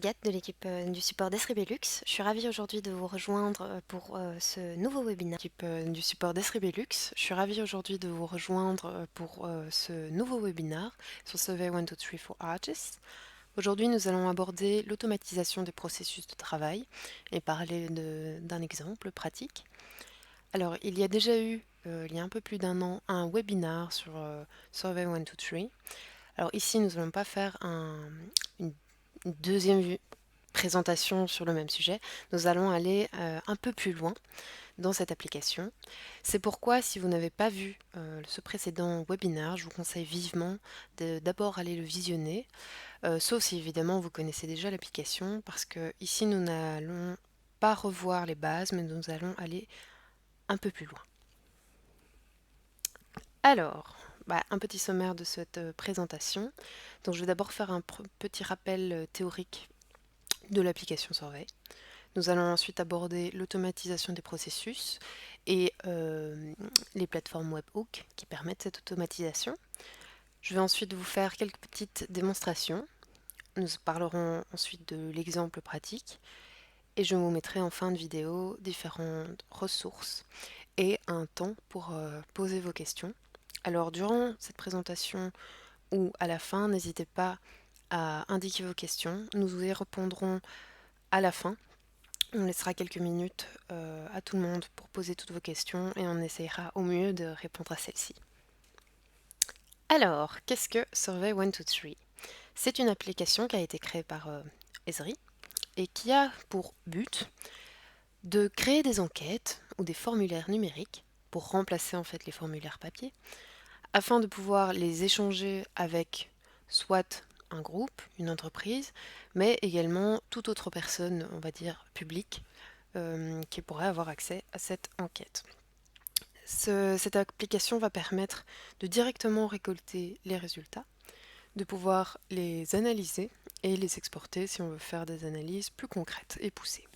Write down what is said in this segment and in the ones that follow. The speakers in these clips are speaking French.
Gat de l'équipe du support d'Esribelux. Je suis ravie aujourd'hui de vous rejoindre pour ce nouveau webinaire. Du support d'Esribelux. Je suis ravie aujourd'hui de vous rejoindre pour ce nouveau webinaire sur Survey 1, 2, 3 for Artists. Aujourd'hui, nous allons aborder l'automatisation des processus de travail et parler d'un exemple pratique. Alors, il y a déjà eu, il y a un peu plus d'un an, un webinaire sur Survey 1, 2, 3. Alors ici, nous n'allons pas faire une deuxième présentation sur le même sujet. Nous allons aller un peu plus loin dans cette application. C'est pourquoi, si vous n'avez pas vu ce précédent webinaire, je vous conseille vivement d'abord aller le visionner, sauf si évidemment vous connaissez déjà l'application, parce que ici nous n'allons pas revoir les bases, mais nous allons aller un peu plus loin. Alors, un petit sommaire de cette présentation. Donc, je vais d'abord faire un petit rappel théorique de l'application Survey. Nous allons ensuite aborder l'automatisation des processus et les plateformes webhook qui permettent cette automatisation. Je vais ensuite vous faire quelques petites démonstrations. Nous parlerons ensuite de l'exemple pratique et je vous mettrai en fin de vidéo différentes ressources et un temps pour poser vos questions. Alors durant cette présentation ou à la fin, n'hésitez pas à indiquer vos questions. Nous y répondrons à la fin. On laissera quelques minutes à tout le monde pour poser toutes vos questions et on essayera au mieux de répondre à celles-ci. Alors, qu'est-ce que Survey 1, 2, 3? C'est une application qui a été créée par Esri et qui a pour but de créer des enquêtes ou des formulaires numériques pour remplacer en fait les formulaires papier afin de pouvoir les échanger avec soit un groupe, une entreprise, mais également toute autre personne, on va dire publique, qui pourrait avoir accès à cette enquête. Cette application va permettre de directement récolter les résultats, de pouvoir les analyser et les exporter si on veut faire des analyses plus concrètes et poussées.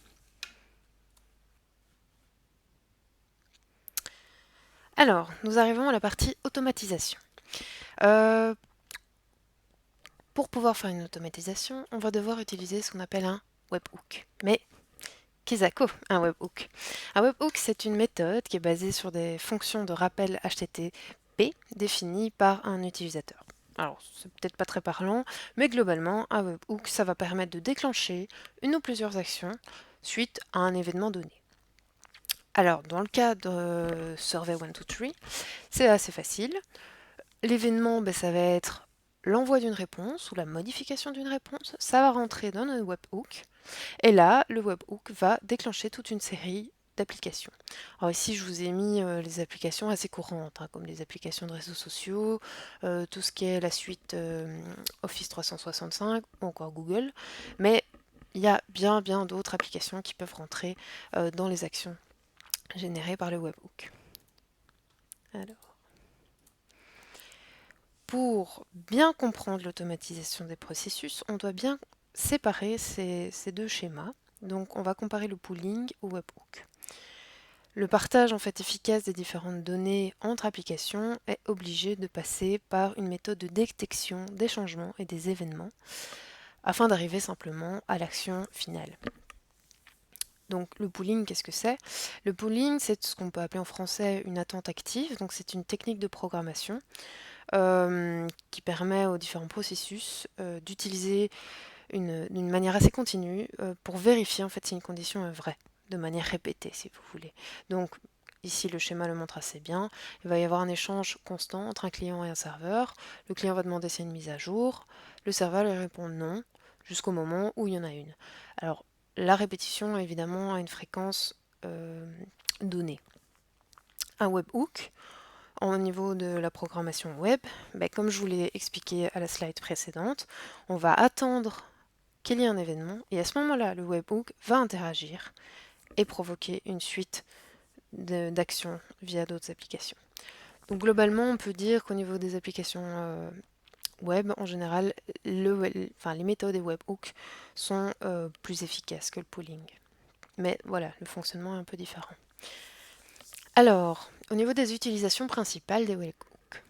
Alors, nous arrivons à la partie automatisation. Pour pouvoir faire une automatisation, on va devoir utiliser ce qu'on appelle un webhook. Mais qu'est-ce un webhook? Un webhook, c'est une méthode qui est basée sur des fonctions de rappel HTTP définies par un utilisateur. Alors, c'est peut-être pas très parlant, mais globalement, un webhook, ça va permettre de déclencher une ou plusieurs actions suite à un événement donné. Alors, dans le cas de Survey 1, 2, 3, c'est assez facile. L'événement, ça va être l'envoi d'une réponse ou la modification d'une réponse. Ça va rentrer dans un webhook. Et là, le webhook va déclencher toute une série d'applications. Alors ici, je vous ai mis les applications assez courantes, comme les applications de réseaux sociaux, tout ce qui est la suite Office 365 ou encore Google. Mais il y a bien d'autres applications qui peuvent rentrer dans les actions générées par le webhook. Alors, pour bien comprendre l'automatisation des processus, on doit bien séparer ces deux schémas. Donc on va comparer le pooling au webhook. Le partage en fait efficace des différentes données entre applications est obligé de passer par une méthode de détection des changements et des événements afin d'arriver simplement à l'action finale. Donc le pooling, qu'est-ce que c'est? Le pooling, c'est ce qu'on peut appeler en français une attente active. Donc c'est une technique de programmation qui permet aux différents processus d'utiliser d'une manière assez continue pour vérifier en fait si une condition est vraie, de manière répétée si vous voulez. Donc ici le schéma le montre assez bien, il va y avoir un échange constant entre un client et un serveur, le client va demander si il y a une mise à jour, le serveur lui répond non, jusqu'au moment où il y en a une. Alors la répétition évidemment a une fréquence donnée. Un webhook, au niveau de la programmation web, comme je vous l'ai expliqué à la slide précédente, on va attendre qu'il y ait un événement et à ce moment-là, le webhook va interagir et provoquer une suite d'actions via d'autres applications. Donc globalement, on peut dire qu'au niveau des applications web, en général, les méthodes des webhooks sont plus efficaces que le pooling. Mais voilà, le fonctionnement est un peu différent. Alors, au niveau des utilisations principales des webhooks,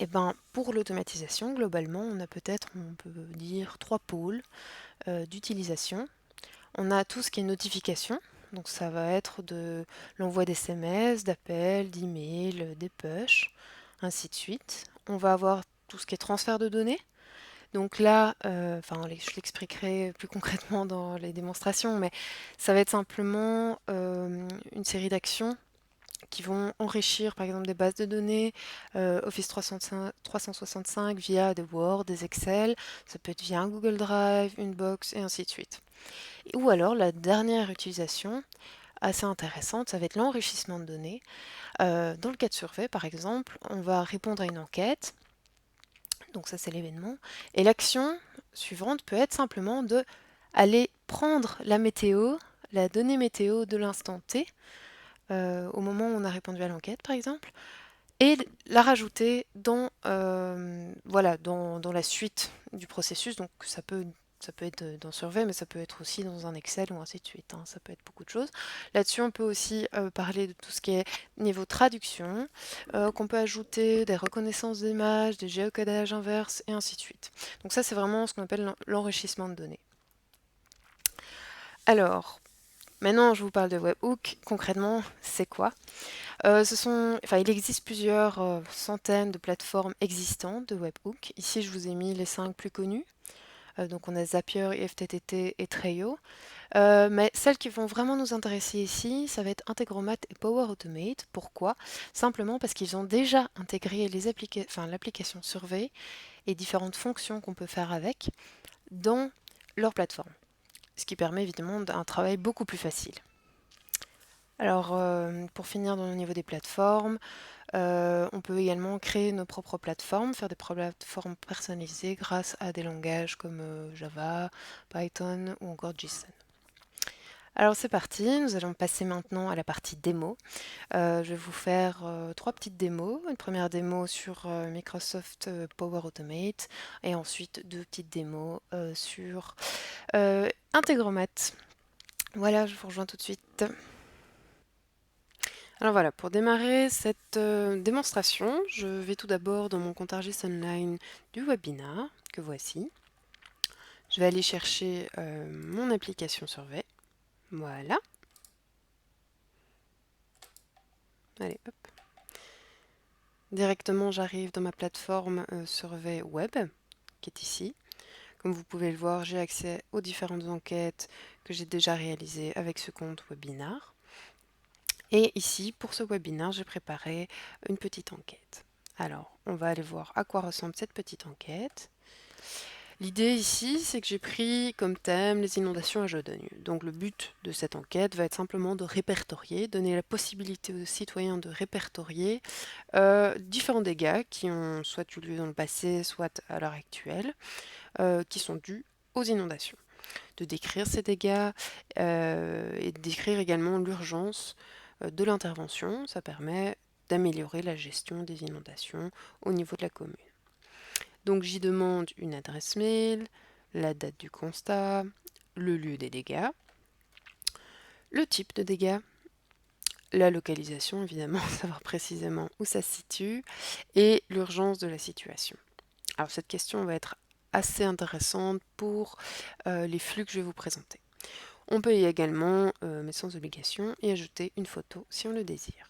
Et ben, pour l'automatisation, globalement, on a peut-être, on peut dire, 3 pôles d'utilisation. On a tout ce qui est notification, donc ça va être de l'envoi d'SMS, d'appels, d'emails, des push, ainsi de suite. On va avoir tout ce qui est transfert de données. Donc là, je l'expliquerai plus concrètement dans les démonstrations, mais ça va être simplement une série d'actions qui vont enrichir par exemple des bases de données, Office 365 via des Word, des Excel, ça peut être via un Google Drive, une box et ainsi de suite. Ou alors la dernière utilisation, assez intéressante, ça va être l'enrichissement de données. Dans le cas de survey par exemple, on va répondre à une enquête, donc ça c'est l'événement, et l'action suivante peut être simplement de aller prendre la météo, la donnée météo de l'instant T, au moment où on a répondu à l'enquête par exemple, et la rajouter dans, voilà, dans la suite du processus. Donc ça peut être dans Survey, mais ça peut être aussi dans un Excel ou ainsi de suite, hein. Ça peut être beaucoup de choses. Là-dessus, on peut aussi parler de tout ce qui est niveau traduction, qu'on peut ajouter des reconnaissances d'images, des géocodage inverse et ainsi de suite. Donc ça, c'est vraiment ce qu'on appelle l'enrichissement de données. Alors, maintenant, je vous parle de Webhook. Concrètement, c'est quoi? Il existe plusieurs centaines de plateformes existantes de Webhook. Ici, je vous ai mis les 5 plus connues. Donc, on a Zapier, IFTTT et Trello. Mais celles qui vont vraiment nous intéresser ici, ça va être Integromat et Power Automate. Pourquoi? Simplement parce qu'ils ont déjà intégré l'application Survey et différentes fonctions qu'on peut faire avec dans leur plateforme. Ce qui permet évidemment un travail beaucoup plus facile. Alors, pour finir dans le niveau des plateformes, on peut également créer nos propres plateformes, faire des plateformes personnalisées grâce à des langages comme Java, Python ou encore JSON. Alors c'est parti, nous allons passer maintenant à la partie démo. Je vais vous faire 3 petites démos. Une première démo sur Microsoft Power Automate et ensuite 2 petites démos sur Integromat. Voilà, je vous rejoins tout de suite. Alors voilà, pour démarrer cette démonstration, je vais tout d'abord dans mon compte ArcGIS Online du webinar, que voici. Je vais aller chercher mon application Survey. Voilà. Allez, hop. Directement, j'arrive dans ma plateforme Survey Web, qui est ici. Comme vous pouvez le voir, j'ai accès aux différentes enquêtes que j'ai déjà réalisées avec ce compte webinar. Et ici, pour ce webinaire, j'ai préparé une petite enquête. Alors, on va aller voir à quoi ressemble cette petite enquête. L'idée ici, c'est que j'ai pris comme thème les inondations à Jodogne. Donc le but de cette enquête va être simplement de répertorier, donner la possibilité aux citoyens de répertorier différents dégâts qui ont soit eu lieu dans le passé, soit à l'heure actuelle, qui sont dus aux inondations. De décrire ces dégâts et de décrire également l'urgence de l'intervention. Ça permet d'améliorer la gestion des inondations au niveau de la commune. Donc j'y demande une adresse mail, la date du constat, le lieu des dégâts, le type de dégâts, la localisation évidemment, savoir précisément où ça se situe, et l'urgence de la situation. Alors cette question va être assez intéressante pour les flux que je vais vous présenter. On peut également, mais sans obligation, y ajouter une photo si on le désire.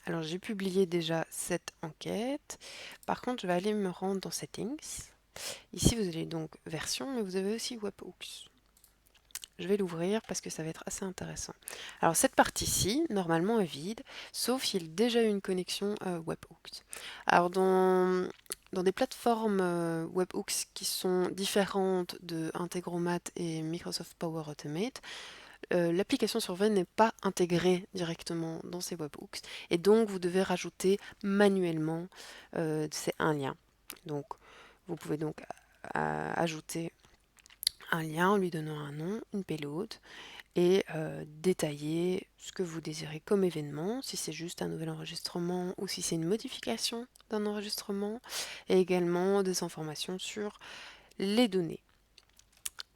Alors j'ai publié déjà cette enquête. Par contre, je vais aller me rendre dans Settings. Ici, vous avez donc Version, mais vous avez aussi Webhooks. Je vais l'ouvrir parce que ça va être assez intéressant. Alors cette partie-ci, normalement, est vide, sauf s'il y a déjà eu une connexion Webhooks. Alors dans des plateformes Webhooks qui sont différentes de Integromat et Microsoft Power Automate, l'application Survey n'est pas intégrée directement dans ces webhooks et donc vous devez rajouter manuellement c'est un lien. Donc vous pouvez donc ajouter un lien en lui donnant un nom, une payload et détailler ce que vous désirez comme événement, si c'est juste un nouvel enregistrement ou si c'est une modification d'un enregistrement et également des informations sur les données.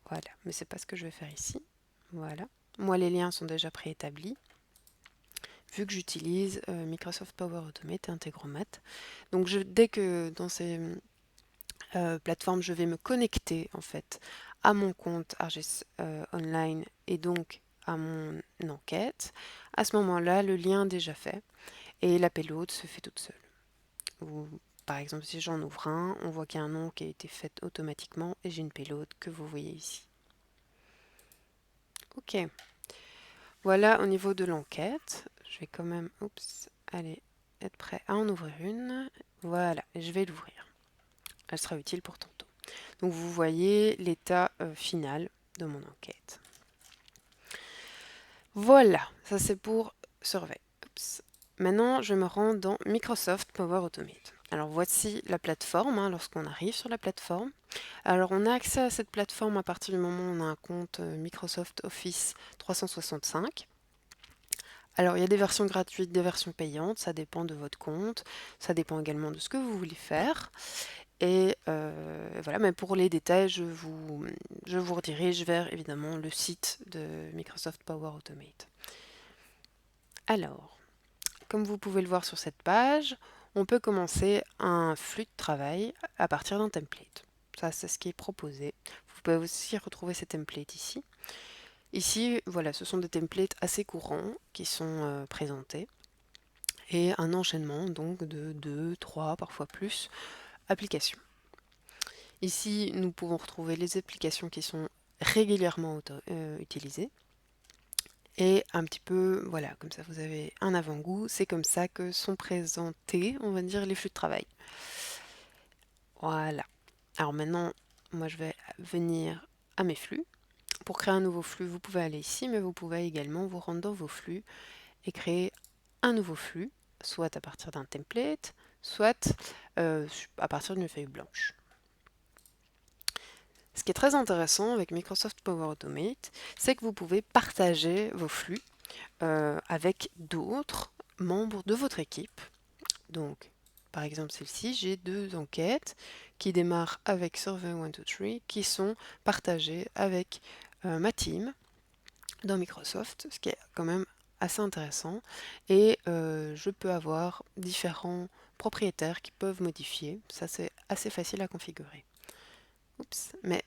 Voilà, mais c'est pas ce que je vais faire ici. Voilà. Moi, les liens sont déjà préétablis. vu que j'utilise Microsoft Power Automate et Integromat. Donc dès que dans ces plateformes, je vais me connecter en fait à mon compte ArcGIS Online et donc à mon enquête, à ce moment-là, le lien est déjà fait et la payload se fait toute seule. Ou, par exemple, si j'en ouvre un, on voit qu'il y a un nom qui a été fait automatiquement et j'ai une payload que vous voyez ici. Ok, voilà au niveau de l'enquête. Je vais quand même, aller être prêt à en ouvrir une. Voilà, et je vais l'ouvrir. Elle sera utile pour tantôt. Donc vous voyez l'état final de mon enquête. Voilà, ça c'est pour Survey. Maintenant, je me rends dans Microsoft Power Automate. Alors voici la plateforme, lorsqu'on arrive sur la plateforme. Alors on a accès à cette plateforme à partir du moment où on a un compte Microsoft Office 365. Alors il y a des versions gratuites, des versions payantes, ça dépend de votre compte, ça dépend également de ce que vous voulez faire. Et voilà, mais pour les détails, je vous redirige vers évidemment le site de Microsoft Power Automate. Alors, comme vous pouvez le voir sur cette page, on peut commencer un flux de travail à partir d'un template. Ça, c'est ce qui est proposé. Vous pouvez aussi retrouver ces templates ici. Ici, voilà, ce sont des templates assez courants qui sont présentés et un enchaînement donc de 2, 3, parfois plus applications. Ici, nous pouvons retrouver les applications qui sont régulièrement utilisées. Et un petit peu, voilà, comme ça vous avez un avant-goût, c'est comme ça que sont présentés, on va dire, les flux de travail. Voilà. Alors maintenant, moi je vais venir à mes flux. Pour créer un nouveau flux, vous pouvez aller ici, mais vous pouvez également vous rendre dans vos flux et créer un nouveau flux, soit à partir d'un template, soit à partir d'une feuille blanche. Ce qui est très intéressant avec Microsoft Power Automate, c'est que vous pouvez partager vos flux avec d'autres membres de votre équipe. Donc, par exemple celle-ci, j'ai 2 enquêtes qui démarrent avec Survey 1, 2, 3 qui sont partagées avec ma team dans Microsoft, ce qui est quand même assez intéressant. Et je peux avoir différents propriétaires qui peuvent modifier. Ça, c'est assez facile à configurer. Mais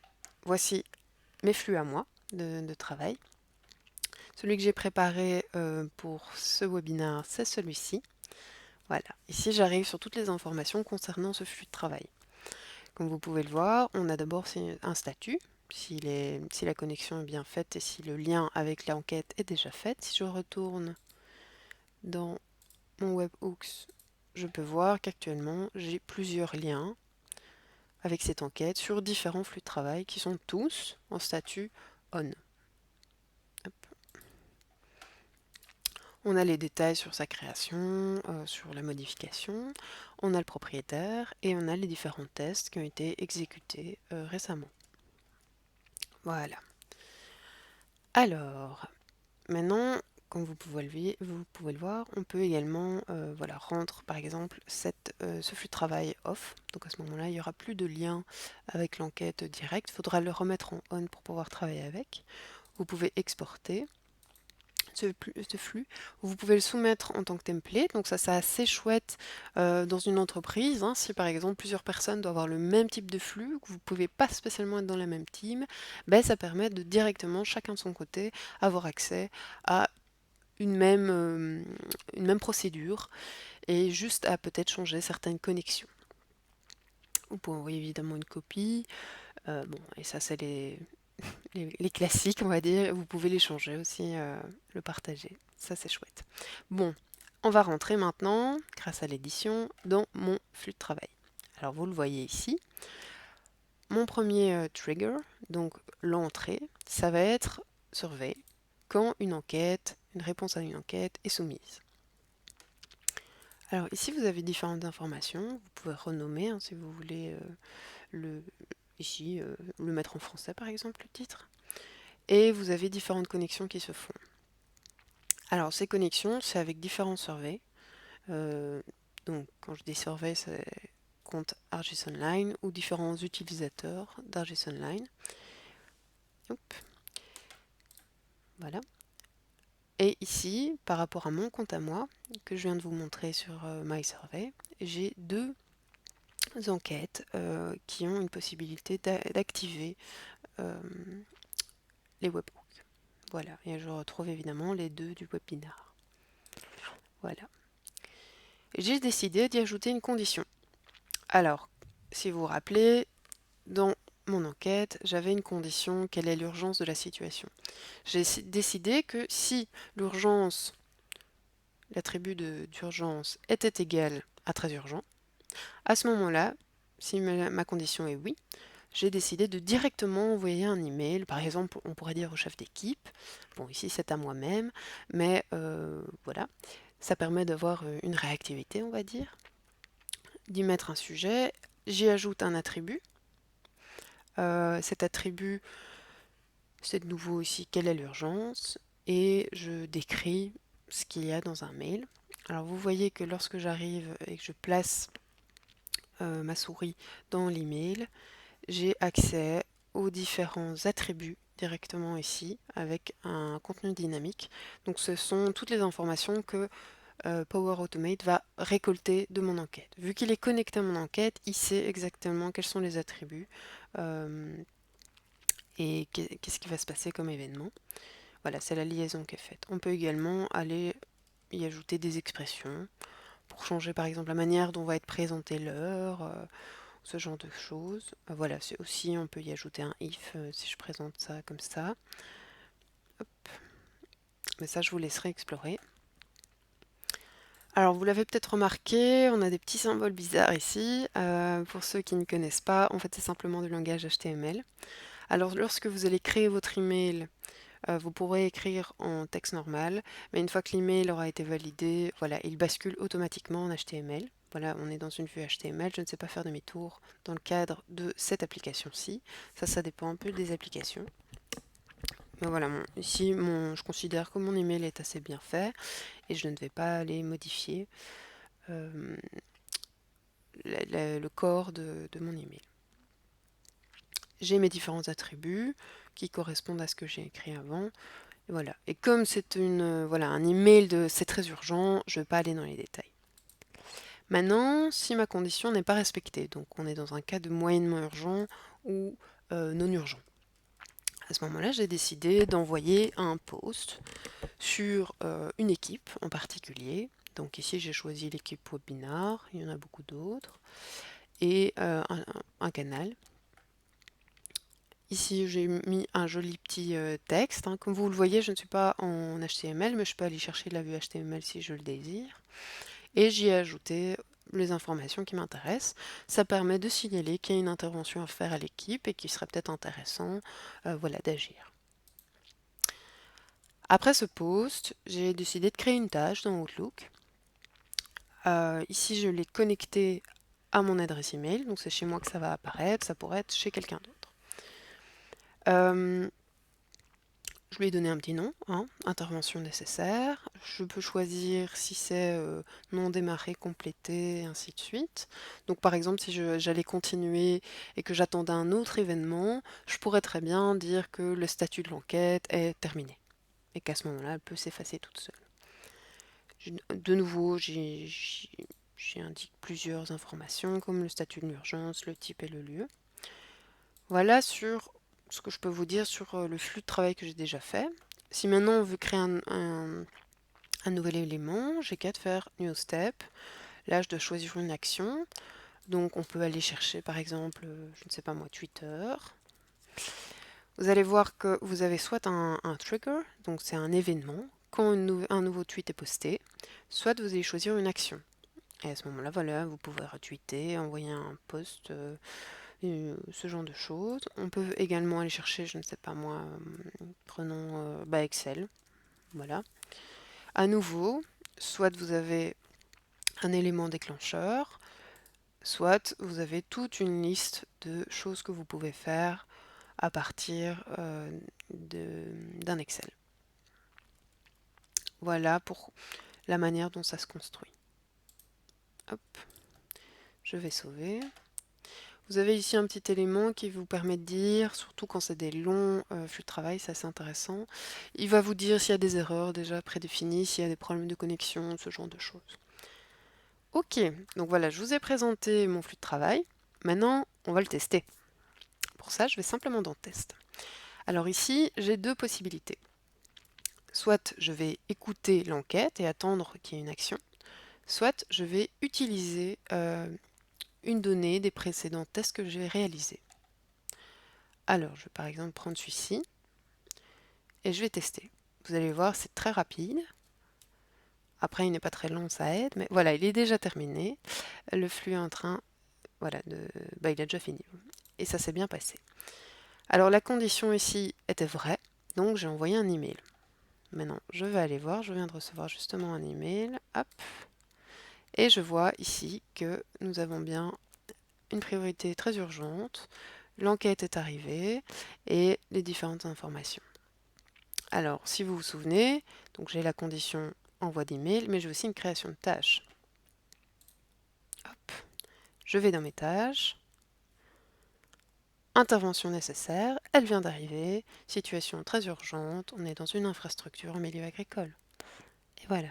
voici mes flux à moi de travail. Celui que j'ai préparé pour ce webinaire, c'est celui-ci. Voilà, ici j'arrive sur toutes les informations concernant ce flux de travail. Comme vous pouvez le voir, on a d'abord un statut, si la connexion est bien faite et si le lien avec l'enquête est déjà fait. Si je retourne dans mon webhooks, je peux voir qu'actuellement j'ai plusieurs liens avec cette enquête sur différents flux de travail qui sont tous en statut on. Hop. On a les détails sur sa création, sur la modification, on a le propriétaire et on a les différents tests qui ont été exécutés récemment. Voilà. Alors, maintenant, comme vous pouvez le voir, on peut également rendre par exemple ce flux de travail off. Donc à ce moment-là, il n'y aura plus de lien avec l'enquête directe. Il faudra le remettre en on pour pouvoir travailler avec. Vous pouvez exporter ce flux. Vous pouvez le soumettre en tant que template, donc ça c'est assez chouette dans une entreprise. Si par exemple plusieurs personnes doivent avoir le même type de flux, que vous ne pouvez pas spécialement être dans la même team, ça permet de directement, chacun de son côté, avoir accès à une même procédure et juste à peut-être changer certaines connexions. Vous pouvez envoyer évidemment une copie, et ça c'est les classiques, on va dire. Vous pouvez les changer aussi, le partager. Ça, c'est chouette. Bon, on va rentrer maintenant, grâce à l'édition, dans mon flux de travail. Alors, vous le voyez ici. Mon premier trigger, donc l'entrée, ça va être surveille quand une réponse à une enquête est soumise. Alors ici, vous avez différentes informations. Vous pouvez renommer si vous voulez le mettre en français, par exemple, le titre. Et vous avez différentes connexions qui se font. Alors ces connexions, c'est avec différents surveys. Donc quand je dis survey, c'est compte ArcGIS Online ou différents utilisateurs d'ArcGIS Online. Hop. Voilà. Et ici, par rapport à mon compte à moi, que je viens de vous montrer sur My Survey, j'ai deux enquêtes qui ont une possibilité d'activer euh, les webhooks. Voilà, et je retrouve évidemment les deux du webinar. Voilà. J'ai décidé d'y ajouter une condition. Alors, si vous vous rappelez, dans mon enquête, j'avais une condition, quelle est l'urgence de la situation. J'ai décidé que si l'urgence, l'attribut d'urgence était égal à très urgent, à ce moment-là, si ma condition est oui, j'ai décidé de directement envoyer un email. Par exemple, on pourrait dire au chef d'équipe, bon ici c'est à moi-même, mais voilà, ça permet d'avoir une réactivité, on va dire, d'y mettre un sujet, j'y ajoute un attribut. Cet attribut, c'est de nouveau ici quelle est l'urgence, et je décris ce qu'il y a dans un mail. Alors vous voyez que lorsque j'arrive et que je place ma souris dans l'email, j'ai accès aux différents attributs directement ici avec un contenu dynamique. Donc ce sont toutes les informations que Power Automate va récolter de mon enquête. Vu qu'il est connecté à mon enquête, il sait exactement quels sont les attributs et qu'est-ce qui va se passer comme événement. Voilà, c'est la liaison qui est faite. On peut également aller y ajouter des expressions pour changer par exemple la manière dont va être présentée l'heure, ce genre de choses. Voilà, c'est aussi, on peut y ajouter un if si je présente ça comme ça. Hop. Mais ça, je vous laisserai explorer. Alors, vous l'avez peut-être remarqué, on a des petits symboles bizarres ici. Pour ceux qui ne connaissent pas, en fait, c'est simplement du langage HTML. Alors, lorsque vous allez créer votre email, vous pourrez écrire en texte normal, mais une fois que l'email aura été validé, voilà, il bascule automatiquement en HTML. Voilà, on est dans une vue HTML, je ne sais pas faire demi-tour dans le cadre de cette application-ci. Ça dépend un peu des applications. Mais voilà, ici, je considère que mon email est assez bien fait et je ne vais pas aller modifier le corps de mon email. J'ai mes différents attributs qui correspondent à ce que j'ai écrit avant. Et voilà. Et comme c'est voilà, un email c'est très urgent, je ne vais pas aller dans les détails. Maintenant, si ma condition n'est pas respectée, donc on est dans un cas de moyennement urgent ou non urgent. À ce moment-là, j'ai décidé d'envoyer un post sur une équipe en particulier. Donc ici, j'ai choisi l'équipe webinar, il y en a beaucoup d'autres, et un canal. Ici, j'ai mis un joli petit texte. Hein. Comme vous le voyez, je ne suis pas en HTML, mais je peux aller chercher la vue HTML si je le désire. Et j'y ai ajouté les informations qui m'intéressent. Ça permet de signaler qu'il y a une intervention à faire à l'équipe et qu'il serait peut-être intéressant voilà, d'agir. Après ce post, j'ai décidé de créer une tâche dans Outlook. Ici, je l'ai connectée à mon adresse email, donc c'est chez moi que ça va apparaître, ça pourrait être chez quelqu'un d'autre. Je lui ai donné un petit nom, hein, intervention nécessaire. Je peux choisir si c'est non démarré, complété, et ainsi de suite. Donc par exemple, si j'allais continuer et que j'attendais un autre événement, je pourrais très bien dire que le statut de l'enquête est terminé et qu'à ce moment-là, elle peut s'effacer toute seule. De nouveau, j'indique plusieurs informations comme le statut de l'urgence, le type et le lieu. Voilà sur ce que je peux vous dire sur le flux de travail que j'ai déjà fait. Si maintenant on veut créer un nouvel élément, j'ai qu'à faire New Step. Là, je dois choisir une action. Donc on peut aller chercher par exemple, je ne sais pas moi, Twitter. Vous allez voir que vous avez soit un trigger, donc c'est un événement, quand un nouveau tweet est posté, soit vous allez choisir une action. Et à ce moment-là, voilà, vous pouvez retweeter, envoyer un post, ce genre de choses. On peut également aller chercher, je ne sais pas moi, prenons Excel. Voilà. À nouveau, soit vous avez un élément déclencheur, soit vous avez toute une liste de choses que vous pouvez faire à partir d'un Excel. Voilà pour la manière dont ça se construit. Hop, je vais sauver. Vous avez ici un petit élément qui vous permet de dire, surtout quand c'est des longs flux de travail, c'est assez intéressant, il va vous dire s'il y a des erreurs déjà prédéfinies, s'il y a des problèmes de connexion, ce genre de choses. Ok, donc voilà, je vous ai présenté mon flux de travail. Maintenant, on va le tester. Pour ça, je vais simplement dans Test. Alors ici, j'ai deux possibilités. Soit je vais écouter l'enquête et attendre qu'il y ait une action, soit je vais utiliser une donnée des précédents tests que j'ai réalisés. Alors, je vais par exemple prendre celui-ci et je vais tester. Vous allez voir, c'est très rapide. Après, il n'est pas très long, ça aide, mais voilà, il est déjà terminé. Le flux est en train, voilà, il a déjà fini. Et ça s'est bien passé. Alors, la condition ici était vraie, donc j'ai envoyé un email. Maintenant, je vais aller voir, je viens de recevoir justement un email, hop, et je vois ici que nous avons bien une priorité très urgente, l'enquête est arrivée et les différentes informations. Alors, si vous vous souvenez, donc j'ai la condition envoi d'email, mais j'ai aussi une création de tâche. Hop, je vais dans mes tâches, intervention nécessaire, elle vient d'arriver, situation très urgente, on est dans une infrastructure en milieu agricole. Et voilà,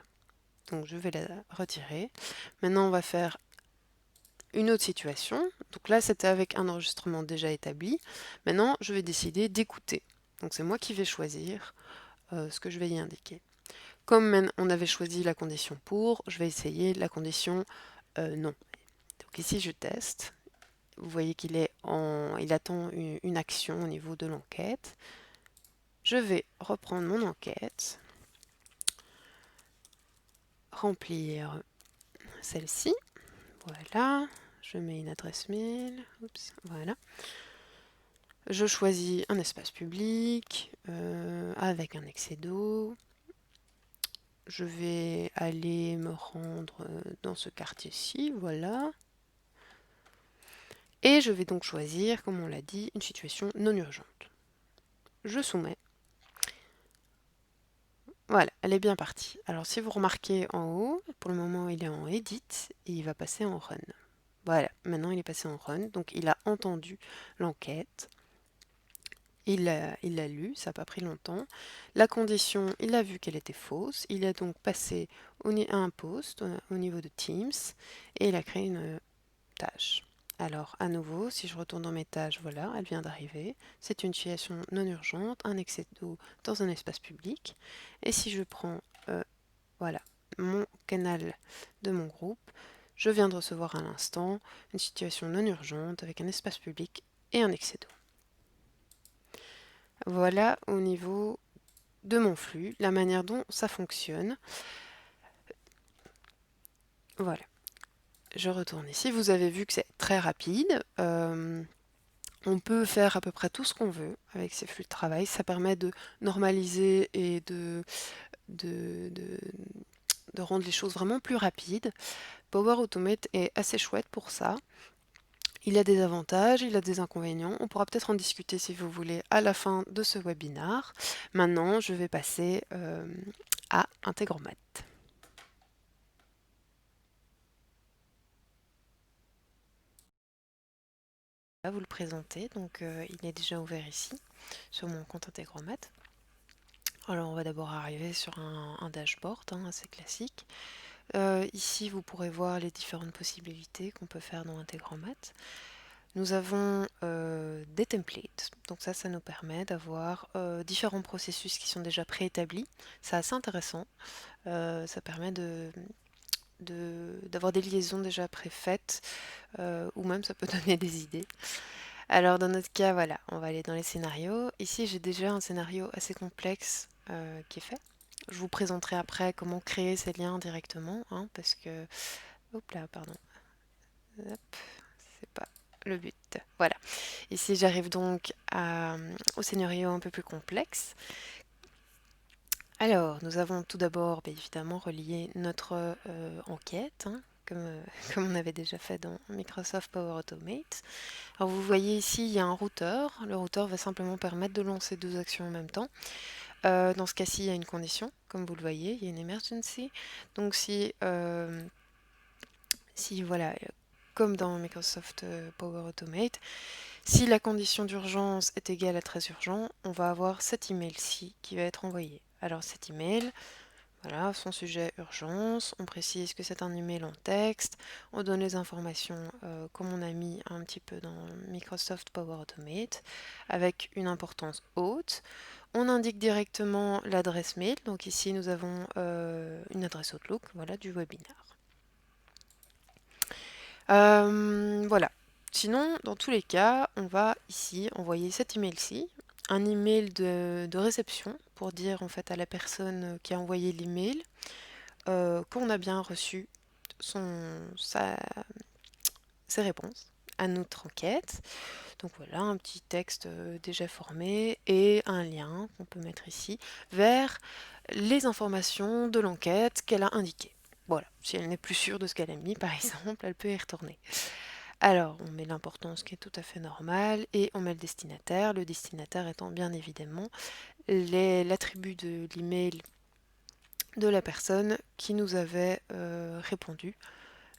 donc je vais la retirer. Maintenant, on va faire une autre situation. Donc là, c'était avec un enregistrement déjà établi. Maintenant, je vais décider d'écouter. Donc c'est moi qui vais choisir ce que je vais y indiquer. Comme on avait choisi la condition pour, je vais essayer la condition non. Donc ici, je teste. Vous voyez il attend une action au niveau de l'enquête. Je vais reprendre mon enquête, remplir celle-ci. Voilà, je mets une adresse mail. Oups, voilà. Je choisis un espace public avec un excédo. Je vais aller me rendre dans ce quartier-ci, voilà. Et je vais donc choisir, comme on l'a dit, une situation non urgente. Je soumets. Voilà, elle est bien partie. Alors si vous remarquez en haut, pour le moment il est en Edit et il va passer en Run. Voilà, maintenant il est passé en Run, donc il a entendu l'enquête. Il l'a lu, ça n'a pas pris longtemps. La condition, il a vu qu'elle était fausse. Il a donc passé à un post au niveau de Teams et il a créé une tâche. Alors, à nouveau, si je retourne dans mes tâches, voilà, elle vient d'arriver. C'est une situation non urgente, un excès d'eau dans un espace public. Et si je prends, voilà, mon canal de mon groupe, je viens de recevoir à l'instant une situation non urgente avec un espace public et un excès d'eau. Voilà au niveau de mon flux, la manière dont ça fonctionne. Voilà. Je retourne ici. Vous avez vu que c'est très rapide. On peut faire à peu près tout ce qu'on veut avec ces flux de travail. Ça permet de normaliser et de, de- de rendre les choses vraiment plus rapides. Power Automate est assez chouette pour ça. Il a des avantages, il a des inconvénients. On pourra peut-être en discuter si vous voulez à la fin de ce webinaire. Maintenant, je vais passer à Integromat. Là, vous le présenter, donc il est déjà ouvert ici sur mon compte Integromat. Alors on va d'abord arriver sur un dashboard assez classique. Ici vous pourrez voir les différentes possibilités qu'on peut faire dans Integromat. Nous avons des templates, donc ça nous permet d'avoir différents processus qui sont déjà préétablis. C'est assez intéressant, ça permet d'avoir des liaisons déjà préfaites, ou même ça peut donner des idées. Alors dans notre cas, voilà, on va aller dans les scénarios. Ici, j'ai déjà un scénario assez complexe qui est fait. Je vous présenterai après comment créer ces liens directement, parce que... Hop là, pardon. Hop, c'est pas le but. Voilà. Ici, j'arrive donc au scénario un peu plus complexe. Alors, nous avons tout d'abord, bien évidemment, relié notre enquête, comme on avait déjà fait dans Microsoft Power Automate. Alors vous voyez ici, il y a un routeur. Le routeur va simplement permettre de lancer deux actions en même temps. Dans ce cas-ci, il y a une condition, comme vous le voyez, il y a une emergency. Donc si voilà, comme dans Microsoft Power Automate, si la condition d'urgence est égale à très urgent, on va avoir cet email-ci qui va être envoyé. Alors cet email, voilà, son sujet urgence, on précise que c'est un email en texte, on donne les informations comme on a mis un petit peu dans Microsoft Power Automate, avec une importance haute. On indique directement l'adresse mail, donc ici nous avons une adresse Outlook, voilà, du webinaire. Voilà. Sinon, dans tous les cas, on va ici envoyer cet email-ci, un email de réception pour dire en fait à la personne qui a envoyé l'email qu'on a bien reçu ses réponses à notre enquête. Donc voilà, un petit texte déjà formé et un lien qu'on peut mettre ici vers les informations de l'enquête qu'elle a indiquées. Voilà, si elle n'est plus sûre de ce qu'elle a mis, par exemple, elle peut y retourner. Alors, on met l'importance qui est tout à fait normale et on met le destinataire étant bien évidemment l'attribut de l'email de la personne qui nous avait répondu.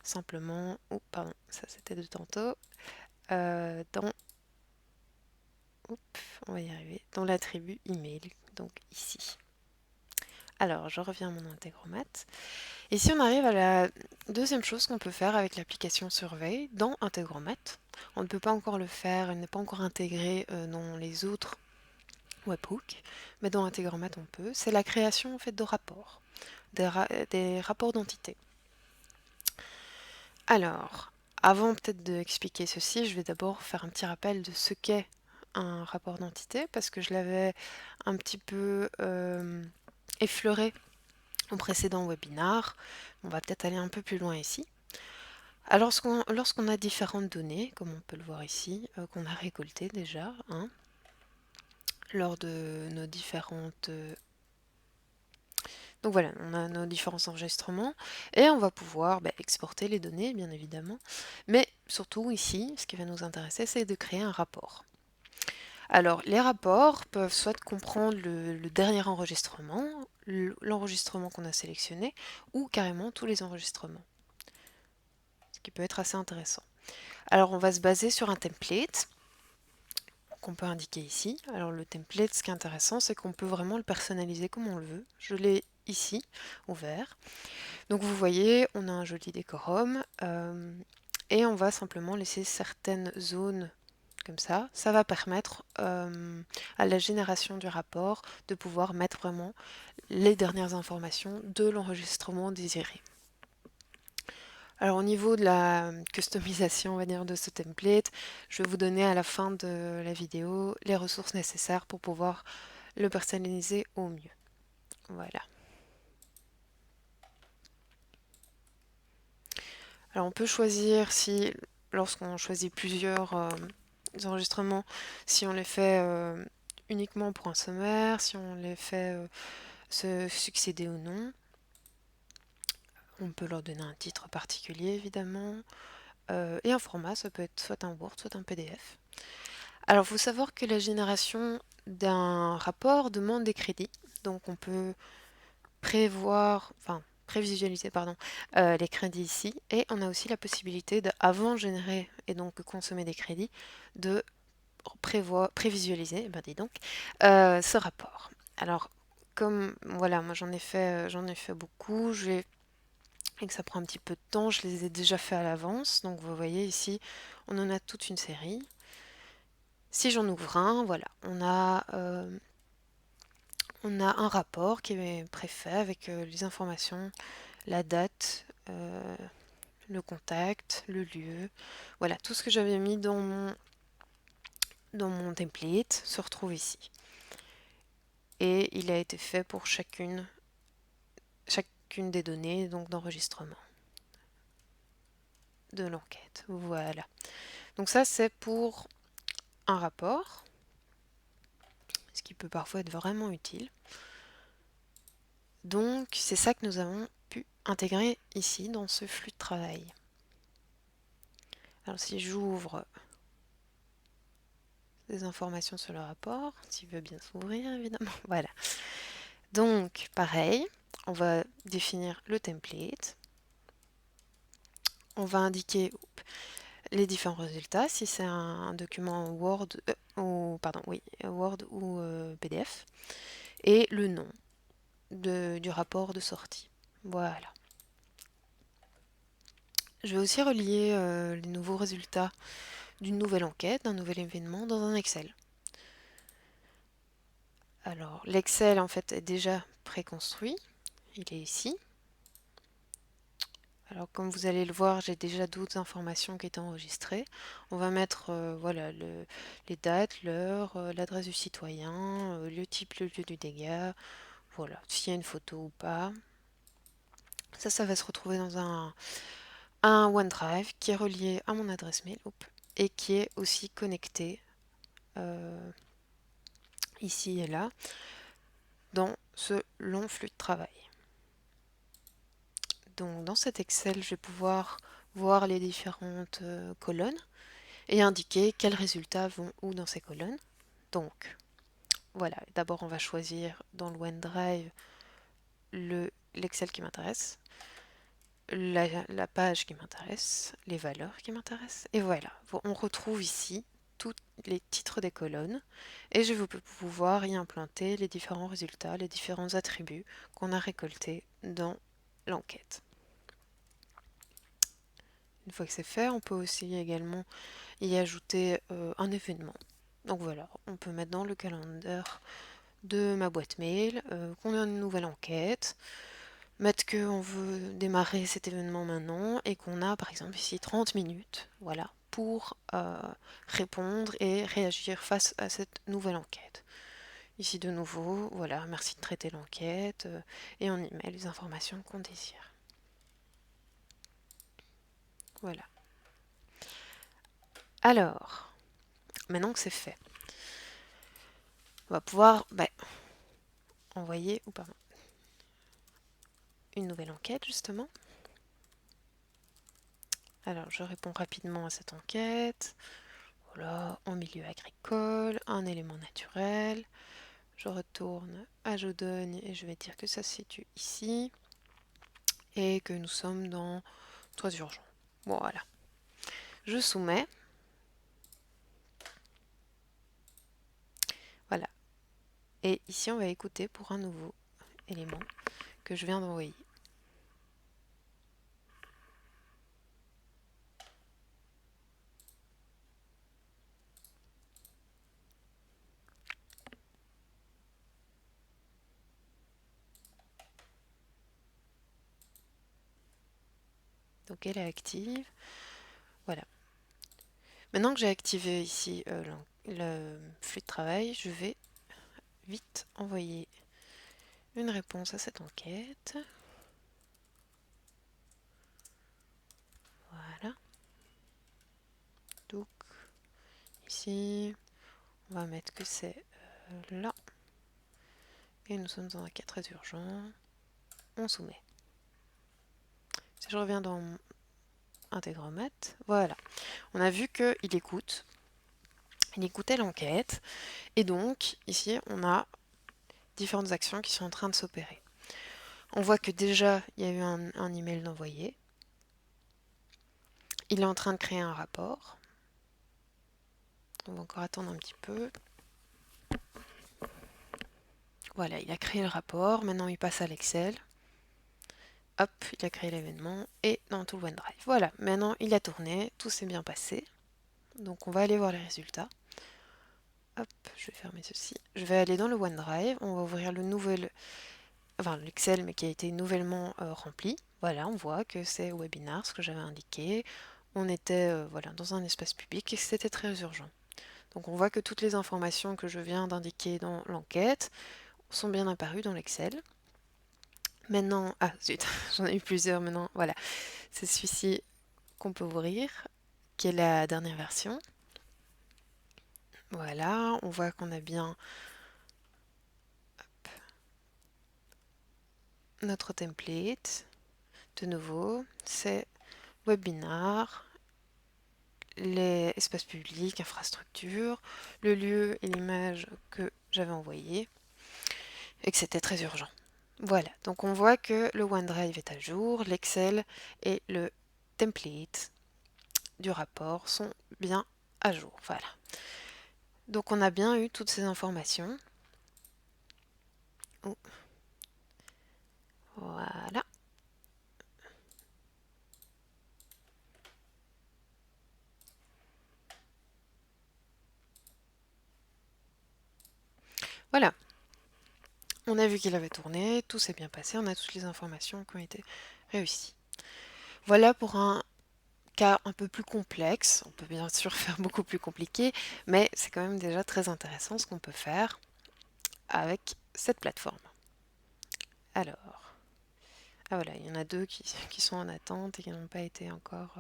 Simplement, oh pardon, ça c'était de tantôt, dans, on va y arriver, dans l'attribut email, donc ici. Alors, je reviens à mon intégromat. Ici, on arrive à la deuxième chose qu'on peut faire avec l'application Survey dans Integromat. On ne peut pas encore le faire, elle n'est pas encore intégrée dans les autres webhooks, mais dans Integromat on peut. C'est la création en fait de rapports, des rapports d'entité. Alors, avant peut-être d'expliquer ceci, je vais d'abord faire un petit rappel de ce qu'est un rapport d'entité, parce que je l'avais un petit peu effleuré au précédent webinar. On va peut-être aller un peu plus loin ici. Alors, lorsqu'on a différentes données, comme on peut le voir ici, qu'on a récoltées déjà, hein, lors de nos différentes... donc voilà, on a nos différents enregistrements, et on va pouvoir exporter les données, bien évidemment, mais surtout ici, ce qui va nous intéresser, c'est de créer un rapport. Alors, les rapports peuvent soit comprendre le dernier enregistrement, l'enregistrement qu'on a sélectionné, ou carrément tous les enregistrements, ce qui peut être assez intéressant. Alors, on va se baser sur un template qu'on peut indiquer ici. Alors, le template, ce qui est intéressant, c'est qu'on peut vraiment le personnaliser comme on le veut. Je l'ai ici, ouvert. Donc, vous voyez, on a un joli décorum, et on va simplement laisser certaines zones comme ça. Ça va permettre à la génération du rapport de pouvoir mettre vraiment les dernières informations de l'enregistrement désiré. Alors au niveau de la customisation, on va dire, de ce template, je vais vous donner à la fin de la vidéo les ressources nécessaires pour pouvoir le personnaliser au mieux. Voilà. Alors on peut choisir si, lorsqu'on choisit plusieurs enregistrements, si on les fait uniquement pour un sommaire, si on les fait se succéder ou non. On peut leur donner un titre particulier évidemment, et un format, ça peut être soit un Word, soit un PDF. Alors il faut savoir que la génération d'un rapport demande des crédits, donc on peut prévisualiser les crédits ici, et on a aussi la possibilité de, avant de générer et donc consommer des crédits, de prévisualiser, ce rapport. Alors comme voilà, moi j'en ai fait beaucoup, et que ça prend un petit peu de temps, je les ai déjà fait à l'avance, donc vous voyez ici, on en a toute une série. Si j'en ouvre un, voilà, on a un rapport qui est préfet avec les informations, la date, le contact, le lieu, voilà, tout ce que j'avais mis dans mon template se retrouve ici. Et il a été fait pour chacune des données donc d'enregistrement de l'enquête. Voilà. Donc ça c'est pour un rapport, ce qui peut parfois être vraiment utile. Donc c'est ça que nous avons pu intégrer ici dans ce flux de travail. Alors si j'ouvre des informations sur le rapport, s'il veut bien s'ouvrir évidemment, voilà. Donc pareil, on va définir le template, on va indiquer les différents résultats, si c'est un document Word, Word ou PDF, et le nom du rapport de sortie. Voilà. Je vais aussi relier les nouveaux résultats d'une nouvelle enquête, d'un nouvel événement dans un Excel. Alors, l'Excel en fait est déjà préconstruit, il est ici. Alors, comme vous allez le voir, j'ai déjà d'autres informations qui étaient enregistrées. On va mettre voilà, les dates, l'heure, l'adresse du citoyen, le type, le lieu du dégât, voilà, s'il y a une photo ou pas. Ça va se retrouver dans un OneDrive qui est relié à mon adresse mail et qui est aussi connecté ici et là dans ce long flux de travail. Donc dans cet Excel, je vais pouvoir voir les différentes colonnes et indiquer quels résultats vont où dans ces colonnes. Donc voilà, d'abord on va choisir dans le OneDrive l'Excel qui m'intéresse, la page qui m'intéresse, les valeurs qui m'intéressent, et voilà, on retrouve ici tous les titres des colonnes et je vais pouvoir y implanter les différents résultats, les différents attributs qu'on a récoltés dans l'enquête. Une fois que c'est fait, on peut aussi également y ajouter un événement. Donc voilà, on peut mettre dans le calendar de ma boîte mail qu'on a une nouvelle enquête, mettre qu'on veut démarrer cet événement maintenant et qu'on a par exemple ici 30 minutes voilà, pour répondre et réagir face à cette nouvelle enquête. Ici de nouveau, voilà, merci de traiter l'enquête et on y met les informations qu'on désire. Voilà. Alors, maintenant que c'est fait, on va pouvoir envoyer une nouvelle enquête justement. Alors je réponds rapidement à cette enquête. Voilà, en milieu agricole, un élément naturel. Je retourne à Jodogne et je vais dire que ça se situe ici et que nous sommes dans toits urgents. Voilà. Je soumets. Voilà. Et ici, on va écouter pour un nouveau élément que je viens d'envoyer. Donc elle est active. Voilà. Maintenant que j'ai activé ici le flux de travail, je vais vite envoyer une réponse à cette enquête. Voilà. Donc ici, on va mettre que c'est là. Et nous sommes dans un cas très urgent. On soumet. Si je reviens dans Integromat, voilà. On a vu qu'il écoute. Il écoutait l'enquête. Et donc, ici, on a différentes actions qui sont en train de s'opérer. On voit que déjà, il y a eu un email d'envoyé. Il est en train de créer un rapport. On va encore attendre un petit peu. Voilà, il a créé le rapport. Maintenant, il passe à l'Excel. Hop, il a créé l'événement et dans tout le OneDrive. Voilà, maintenant il a tourné, tout s'est bien passé. Donc on va aller voir les résultats. Hop, je vais fermer ceci. Je vais aller dans le OneDrive, on va ouvrir l'Excel mais qui a été nouvellement rempli. Voilà, on voit que c'est webinar, ce que j'avais indiqué. On était voilà, dans un espace public et c'était très urgent. Donc on voit que toutes les informations que je viens d'indiquer dans l'enquête sont bien apparues dans l'Excel. Maintenant, ah zut, j'en ai eu plusieurs maintenant, voilà. C'est celui-ci qu'on peut ouvrir, qui est la dernière version. Voilà, on voit qu'on a bien notre template. De nouveau, c'est webinar, les espaces publics, infrastructures, le lieu et l'image que j'avais envoyé et que c'était très urgent. Voilà, donc on voit que le OneDrive est à jour, l'Excel et le templates du rapport sont bien à jour. Voilà. Donc on a bien eu toutes ces informations. Oh. Voilà. Voilà. On a vu qu'il avait tourné, tout s'est bien passé, on a toutes les informations qui ont été réussies. Voilà pour un cas un peu plus complexe. On peut bien sûr faire beaucoup plus compliqué, mais c'est quand même déjà très intéressant ce qu'on peut faire avec cette plateforme. Alors, ah voilà, il y en a deux qui sont en attente et qui n'ont pas été encore...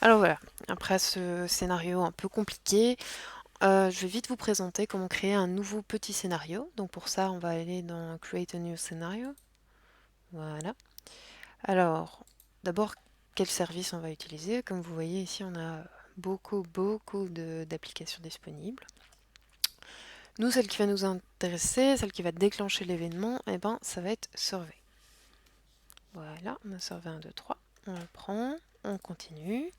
Alors voilà, après ce scénario un peu compliqué, je vais vite vous présenter comment créer un nouveau petit scénario. Donc pour ça, on va aller dans Create a New Scenario. Voilà. Alors, d'abord, quel service on va utiliser? Comme vous voyez ici, on a beaucoup d'applications disponibles. Nous, celle qui va nous intéresser, celle qui va déclencher l'événement, eh ben, ça va être Survey. Voilà, on a Survey 1, 2, 3. On le prend, on continue.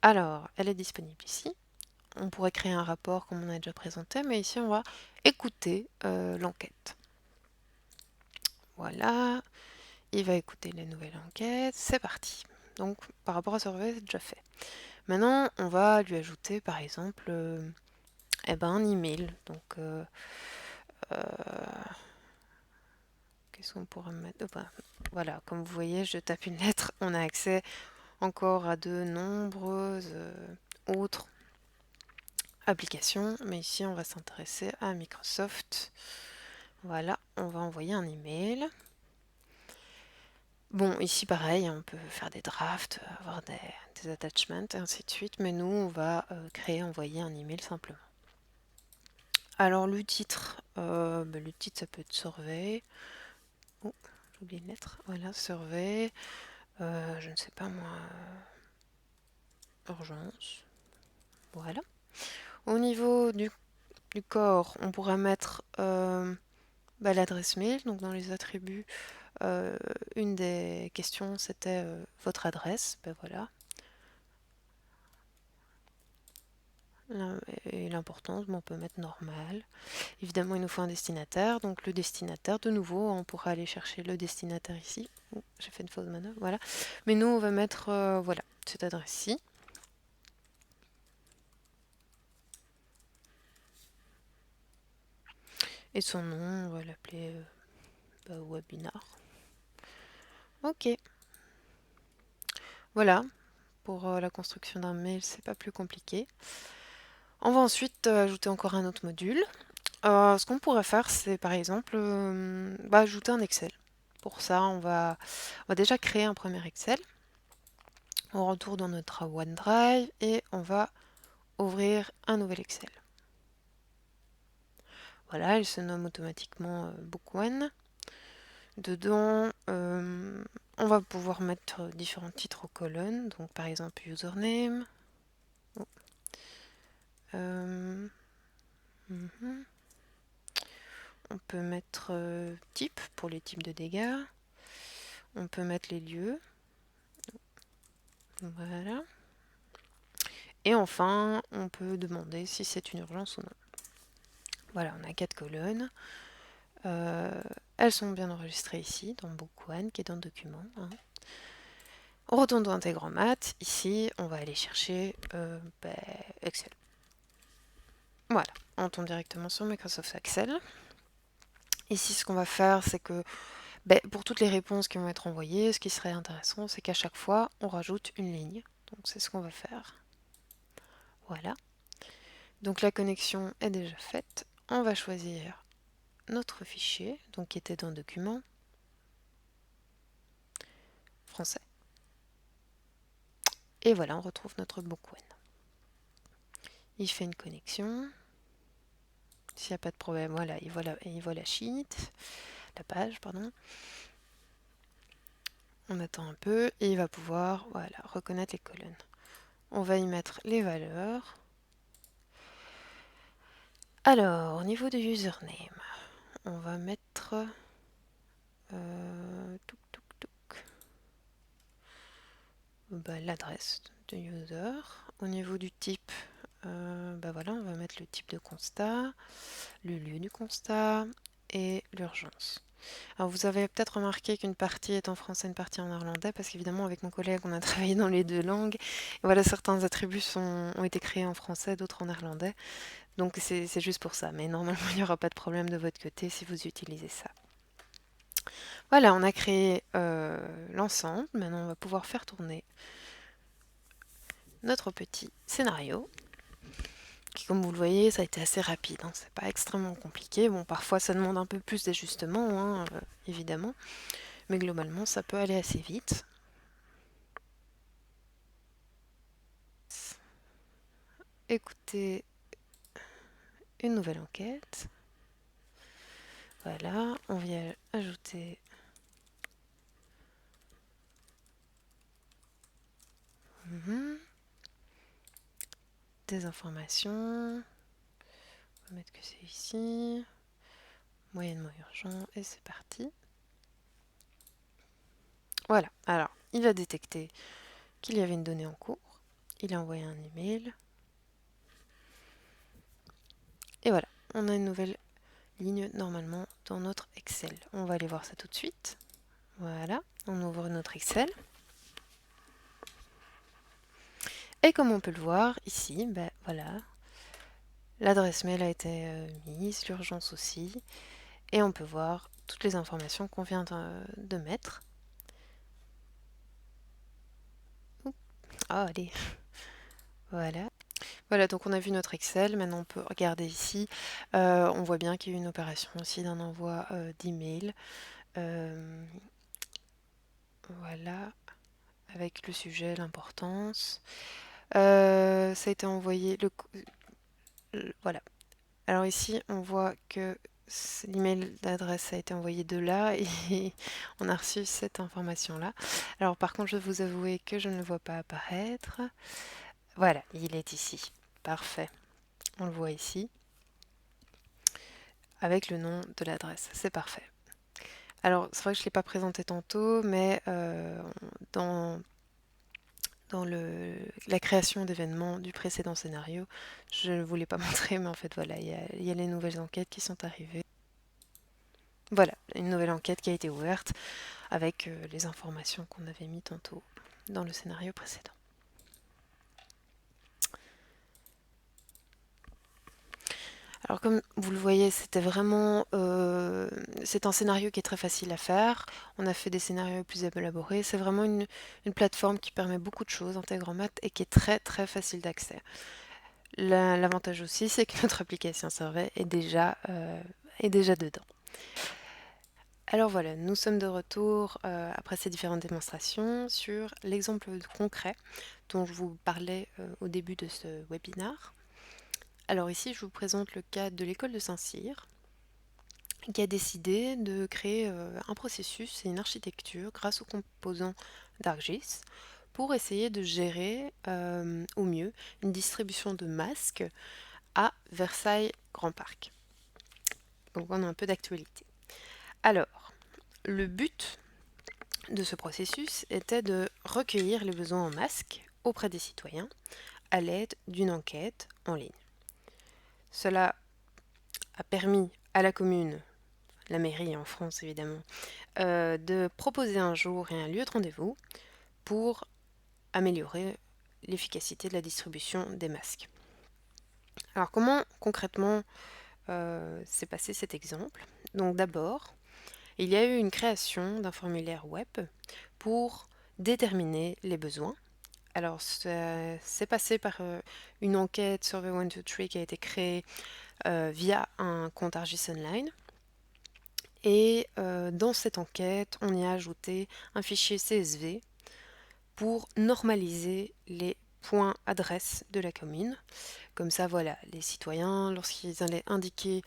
Alors, elle est disponible ici. On pourrait créer un rapport comme on a déjà présenté, mais ici, on va écouter l'enquête. Voilà, il va écouter les nouvelles enquêtes. C'est parti. Donc, par rapport à Survey, c'est déjà fait. Maintenant, on va lui ajouter, par exemple, eh ben, un email. Donc, qu'est-ce qu'on pourrait mettre? Oh, bah, voilà, comme vous voyez, je tape une lettre, on a accès encore à de nombreuses autres applications, mais ici on va s'intéresser à Microsoft. Voilà, on va envoyer un email. Bon, ici pareil, on peut faire des drafts, avoir des attachments et ainsi de suite, mais nous on va envoyer un email simplement. Alors le titre ça peut être Survey. Oh, j'ai oublié une lettre. Voilà, Survey. Je ne sais pas moi. Urgence. Voilà. Au niveau du corps, on pourrait mettre l'adresse mail. Donc dans les attributs, une des questions c'était votre adresse. Ben voilà. Et l'importance, on peut mettre normal. Évidemment, il nous faut un destinataire. Donc le destinataire, de nouveau, on pourra aller chercher le destinataire ici. Oh, j'ai fait une fausse manœuvre, voilà. Mais nous, on va mettre voilà, cette adresse-ci. Et son nom, on va l'appeler webinar. Ok. Voilà. Pour la construction d'un mail, c'est pas plus compliqué. On va ensuite ajouter encore un autre module. Ce qu'on pourrait faire, c'est par exemple ajouter un Excel. Pour ça, on va déjà créer un premier Excel. On retourne dans notre OneDrive et on va ouvrir un nouvel Excel. Voilà, il se nomme automatiquement Book1. Dedans, on va pouvoir mettre différents titres aux colonnes. Donc par exemple username. Oh. On peut mettre type pour les types de dégâts. On peut mettre les lieux. Voilà. Et enfin, on peut demander si c'est une urgence ou non. Voilà, on a 4 colonnes. Elles sont bien enregistrées ici, dans Book1, qui est dans le document. Hein. On retourne dans Intégrant Math. Ici, on va aller chercher Excel. Voilà, on tombe directement sur Microsoft Excel. Ici, ce qu'on va faire, c'est que pour toutes les réponses qui vont être envoyées, ce qui serait intéressant, c'est qu'à chaque fois, on rajoute une ligne. Donc, c'est ce qu'on va faire. Voilà. Donc, la connexion est déjà faite. On va choisir notre fichier, donc qui était dans le document français. Et voilà, on retrouve notre Book1. Il fait une connexion. S'il n'y a pas de problème, voilà, il voit la sheet, la page, pardon. On attend un peu et il va pouvoir reconnaître les colonnes. On va y mettre les valeurs. Alors, au niveau du username, on va mettre touc, touc, touc. Bah, l'adresse de user. Au niveau du type, bah voilà, on va mettre le type de constat, le lieu du constat et l'urgence. Alors vous avez peut-être remarqué qu'une partie est en français, une partie en néerlandais, parce qu'évidemment avec mon collègue on a travaillé dans les deux langues. Et voilà, certains attributs ont été créés en français, d'autres en néerlandais. Donc c'est juste pour ça, mais normalement il n'y aura pas de problème de votre côté si vous utilisez ça. Voilà, on a créé l'ensemble. Maintenant on va pouvoir faire tourner notre petit scénario, qui comme vous le voyez, ça a été assez rapide, hein. C'est pas extrêmement compliqué. Bon, parfois ça demande un peu plus d'ajustement, hein, évidemment, mais globalement ça peut aller assez vite. Écoutez une nouvelle enquête. Voilà, on vient ajouter des informations. On va mettre que c'est ici. Moyennement urgent, et c'est parti. Voilà, alors il a détecté qu'il y avait une donnée en cours. Il a envoyé un email. Et voilà, on a une nouvelle ligne normalement dans notre Excel. On va aller voir ça tout de suite. Voilà, on ouvre notre Excel. Et comme on peut le voir ici, ben voilà, l'adresse mail a été mise, l'urgence aussi. Et on peut voir toutes les informations qu'on vient de mettre. Ah, allez. Voilà. Voilà, donc on a vu notre Excel. Maintenant, on peut regarder ici. On voit bien qu'il y a eu une opération aussi d'un envoi d'email. Voilà, avec le sujet, l'importance. Ça a été envoyé. Voilà. Alors ici, on voit que l'email d'adresse a été envoyé de là et on a reçu cette information-là. Alors par contre, je vais vous avouer que je ne le vois pas apparaître. Voilà, il est ici. Parfait. On le voit ici avec le nom de l'adresse. C'est parfait. Alors, c'est vrai que je ne l'ai pas présenté tantôt, mais dans la création d'événements du précédent scénario, je ne vous l'ai pas montré, mais en fait, voilà, il y a les nouvelles enquêtes qui sont arrivées. Voilà, une nouvelle enquête qui a été ouverte avec les informations qu'on avait mis tantôt dans le scénario précédent. Alors comme vous le voyez, c'était vraiment c'est un scénario qui est très facile à faire. On a fait des scénarios plus élaborés. C'est vraiment une plateforme qui permet beaucoup de choses, Integromat, et qui est très très facile d'accès. L'avantage aussi, c'est que notre application Survey est déjà dedans. Alors voilà, nous sommes de retour après ces différentes démonstrations sur l'exemple concret dont je vous parlais au début de ce webinaire. Alors ici, je vous présente le cas de l'école de Saint-Cyr qui a décidé de créer un processus et une architecture grâce aux composants d'ArcGIS pour essayer de gérer au mieux une distribution de masques à Versailles Grand Parc. Donc on a un peu d'actualité. Alors, le but de ce processus était de recueillir les besoins en masques auprès des citoyens à l'aide d'une enquête en ligne. Cela a permis à la commune, la mairie en France évidemment, de proposer un jour et un lieu de rendez-vous pour améliorer l'efficacité de la distribution des masques. Alors comment concrètement s'est passé cet exemple? Donc d'abord, il y a eu une création d'un formulaire web pour déterminer les besoins. Alors c'est passé par une enquête Survey 123 qui a été créée via un compte ArcGIS Online. Et dans cette enquête, on y a ajouté un fichier CSV pour normaliser les points adresses de la commune. Comme ça, voilà, les citoyens, lorsqu'ils allaient indiquer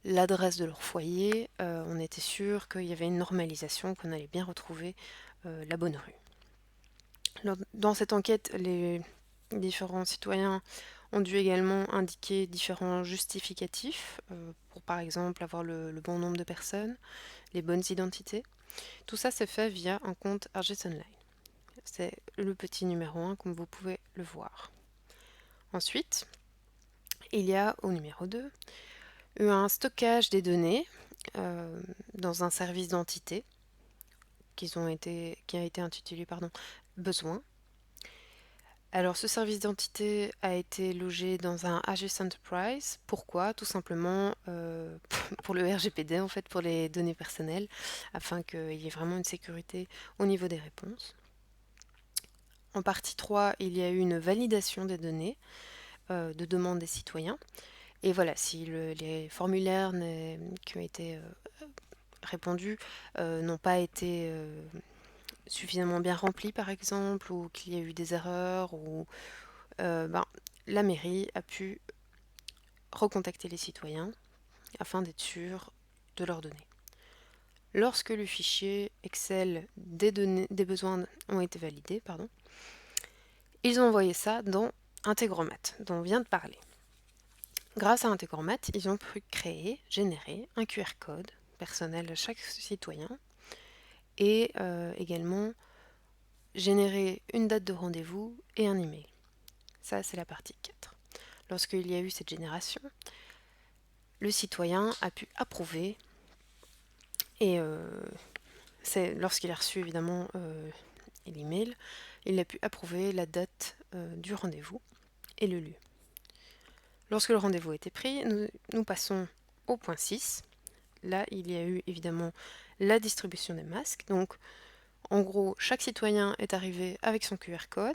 l'adresse de leur foyer, on était sûr qu'il y avait une normalisation, qu'on allait bien retrouver la bonne rue. Dans cette enquête, les différents citoyens ont dû également indiquer différents justificatifs pour par exemple avoir le bon nombre de personnes, les bonnes identités. Tout ça c'est fait via un compte Argis Online. C'est le petit numéro 1 comme vous pouvez le voir. Ensuite, il y a au numéro 2 un stockage des données dans un service d'entité qui a été intitulé besoin. Alors ce service d'entité a été logé dans un Argis Enterprise. Pourquoi? Tout simplement pour le RGPD en fait, pour les données personnelles, afin qu'il y ait vraiment une sécurité au niveau des réponses. En partie 3, il y a eu une validation des données de demande des citoyens. Et voilà, si les formulaires qui ont été répondus n'ont pas été suffisamment bien remplis par exemple, ou qu'il y a eu des erreurs, ou la mairie a pu recontacter les citoyens afin d'être sûr de leurs données. Lorsque le fichier Excel des besoins ont été validés, ils ont envoyé ça dans Integromat, dont on vient de parler. Grâce à Integromat, ils ont pu générer un QR code personnel à chaque citoyen et également générer une date de rendez-vous et un email. Ça, c'est la partie 4. Lorsqu'il y a eu cette génération, le citoyen a pu approuver et lorsqu'il a reçu évidemment l'email, il a pu approuver la date du rendez-vous et le lieu. Lorsque le rendez-vous a été pris, nous passons au point 6. Là, il y a eu évidemment la distribution des masques. Donc, en gros, chaque citoyen est arrivé avec son QR code.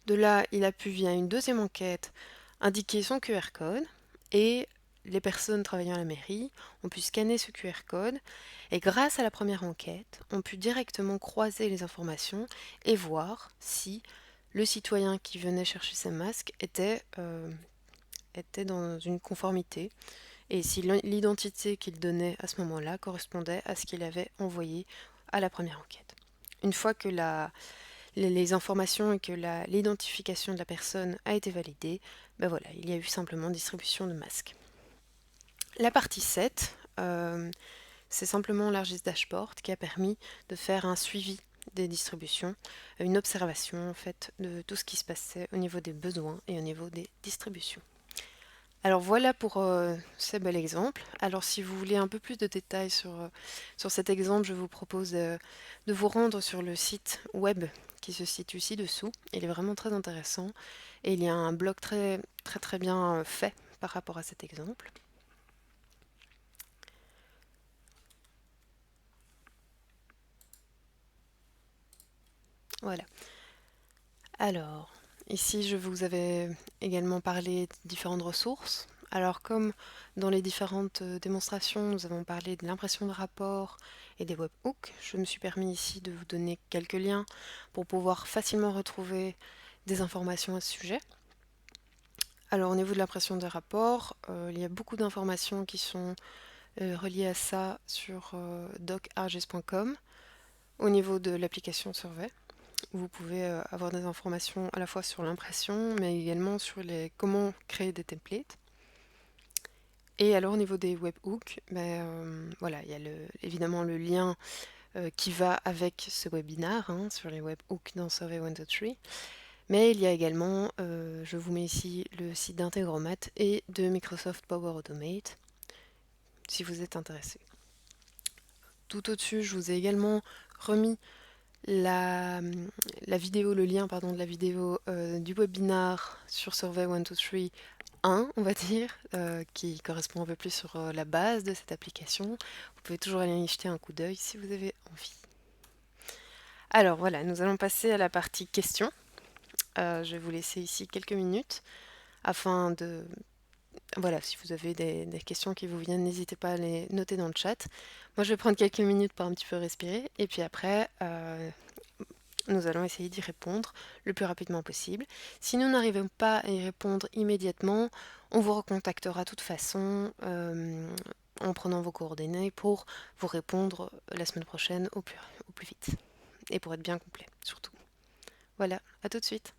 De là, il a pu, via une deuxième enquête, indiquer son QR code et les personnes travaillant à la mairie ont pu scanner ce QR code et grâce à la première enquête, ont pu directement croiser les informations et voir si le citoyen qui venait chercher ses masques était dans une conformité et si l'identité qu'il donnait à ce moment-là correspondait à ce qu'il avait envoyé à la première enquête. Une fois que les informations et que l'identification de la personne a été validée, ben voilà, il y a eu simplement distribution de masques. La partie 7, c'est simplement l'Argis Dashboard qui a permis de faire un suivi des distributions, une observation en fait de tout ce qui se passait au niveau des besoins et au niveau des distributions. Alors voilà pour ces bel exemples. Alors si vous voulez un peu plus de détails sur cet exemple, je vous propose de vous rendre sur le site web qui se situe ci-dessous. Il est vraiment très intéressant et il y a un blog très très très bien fait par rapport à cet exemple. Voilà. Alors, ici je vous avais également parlé de différentes ressources. Alors comme dans les différentes démonstrations, nous avons parlé de l'impression de rapports et des webhooks, je me suis permis ici de vous donner quelques liens pour pouvoir facilement retrouver des informations à ce sujet. Alors au niveau de l'impression des rapports, il y a beaucoup d'informations qui sont reliées à ça sur docargis.com au niveau de l'application Survey. Vous pouvez avoir des informations à la fois sur l'impression, mais également sur comment créer des templates. Et alors au niveau des webhooks, voilà, il y a évidemment le lien qui va avec ce webinaire sur les webhooks dans Survey 1, 2, 3. Mais il y a également, je vous mets ici le site d'Integromat et de Microsoft Power Automate, si vous êtes intéressé. Tout au-dessus, je vous ai également remis la vidéo, le lien de la vidéo du webinaire sur Survey 1, 2, 3 1, on va dire, qui correspond un peu plus sur la base de cette application. Vous pouvez toujours aller y jeter un coup d'œil si vous avez envie. Alors voilà, nous allons passer à la partie questions. Je vais vous laisser ici quelques minutes afin de... Voilà, si vous avez des questions qui vous viennent, n'hésitez pas à les noter dans le chat. Moi, je vais prendre quelques minutes pour un petit peu respirer et puis après, nous allons essayer d'y répondre le plus rapidement possible. Si nous n'arrivons pas à y répondre immédiatement, on vous recontactera de toute façon en prenant vos coordonnées pour vous répondre la semaine prochaine au plus vite. Et pour être bien complet, surtout. Voilà, à tout de suite.